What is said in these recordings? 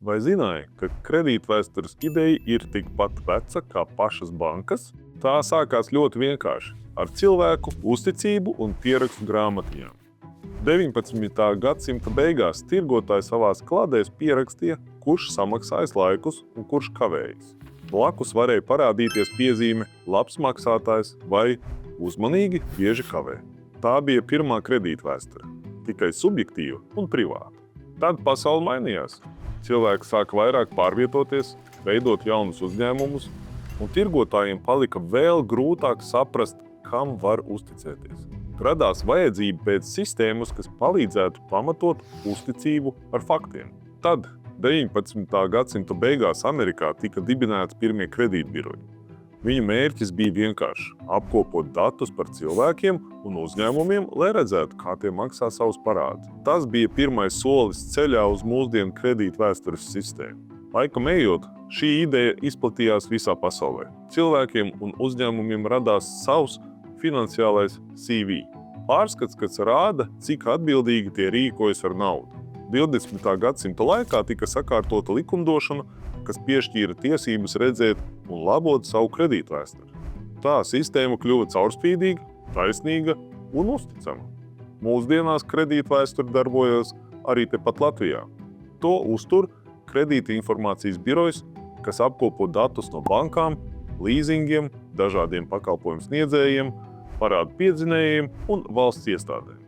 Vai zināji, ka kredītvēstures ideja ir tikpat veca kā pašas bankas? Tā sākās ļoti vienkārši – ar cilvēku uzticību un pierakstu grāmatiņām. 19. gadsimta beigās tirgotāji savās kladēs pierakstīja, kurš samaksājas laikus un kurš kavējas. Blakus varēja parādīties piezīme labs maksātājs vai uzmanīgi bieži kavē. Tā bija pirmā kredītvēsture, tikai subjektīva un privāta. Tad pasaule mainījās. Cilvēki sāka vairāk pārvietoties, veidot jaunus uzņēmumus, un tirgotājiem palika vēl grūtāk saprast, kam var uzticēties. Radās vajadzība pēc sistēmas, kas palīdzētu pamatot uzticību ar faktiem. Tad 19. gadsimta beigās Amerikā tika dibināti pirmie kredītbiroji. Viņu mērķis bija vienkārši apkopot datus par cilvēkiem un uzņēmumiem, lai redzētu, kā tie maksā savus parādus. Tas bija pirmais solis ceļā uz mūsdienu kredītvēstures sistēmu. Laikam ejot, šī ideja izplatījās visā pasaulē. Cilvēkiem un uzņēmumiem radās savs finansiālais CV. Pārskats, kas rāda, cik atbildīgi tie rīkojas ar naudu. 20. gadsimta laikā tika sakārtota likumdošana, kas piešķīra tiesības redzēt un labot savu kredītvēsturi. Tā sistēma kļuva caurspīdīga, taisnīga un uzticama. Mūsdienās kredītvēsture darbojas arī tepat Latvijā. To uztur kredīta informācijas birojs, kas apkopo datus no bankām, līzingiem, dažādiem pakalpojumu sniedzējiem, parādu piedzinējiem un valsts iestādēm.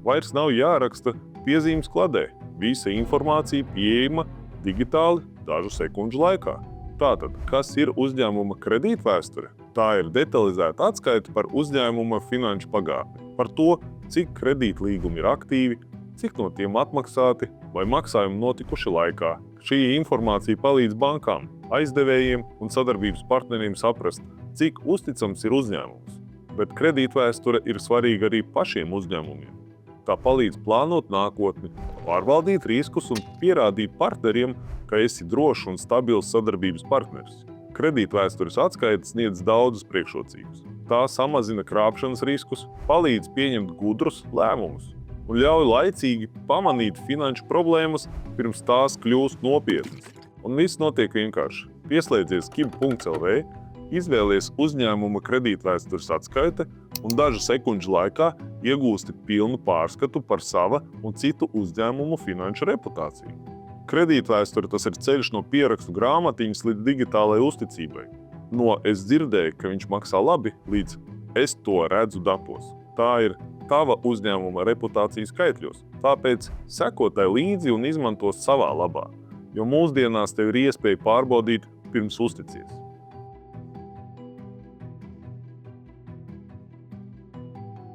Vairs nav jāraksta piezīmes kladē. Visa informācija pieejama digitāli dažu sekundžu laikā. Tātad, kas ir uzņēmuma kredītvēsture? Tā ir detalizēta atskaita par uzņēmuma finanšu pagātni, par to, cik kredītlīgumi ir aktīvi, cik no tiem atmaksāti vai maksājumi notikuši laikā. Šī informācija palīdz bankām, aizdevējiem un sadarbības partneriem saprast, cik uzticams ir uzņēmums. Bet kredītvēsture ir svarīga arī pašiem uzņēmumiem. Tā palīdz plānot nākotni, pārvaldīt riskus un pierādīt partneriem, ka esi drošs un stabils sadarbības partneris. Kredītvēstures atskaite sniedz daudzas priekšrocības. Tā samazina krāpšanas riskus, palīdz pieņemt gudrus lēmumus un ļauj laicīgi pamanīt finanšu problēmas, pirms tās kļūst nopietnas. Un viss notiek vienkārši. Pieslēdzies kib.lv, izvēlies uzņēmuma kredītvēstures atskaite un dažu sekundžu laikā iegūsti pilnu pārskatu par sava un citu uzņēmumu finanšu reputāciju. Kredītvēsture tas ir ceļš no pierakstu grāmatiņas līdz digitālajai uzticībai. No es dzirdēju, ka viņš maksā labi, līdz es to redzu datos. Tā ir tava uzņēmuma reputācijas skaitļos. Tāpēc seko tai līdzi un izmanto savā labā, jo mūsdienās tev ir iespēja pārbaudīt pirms uzticies.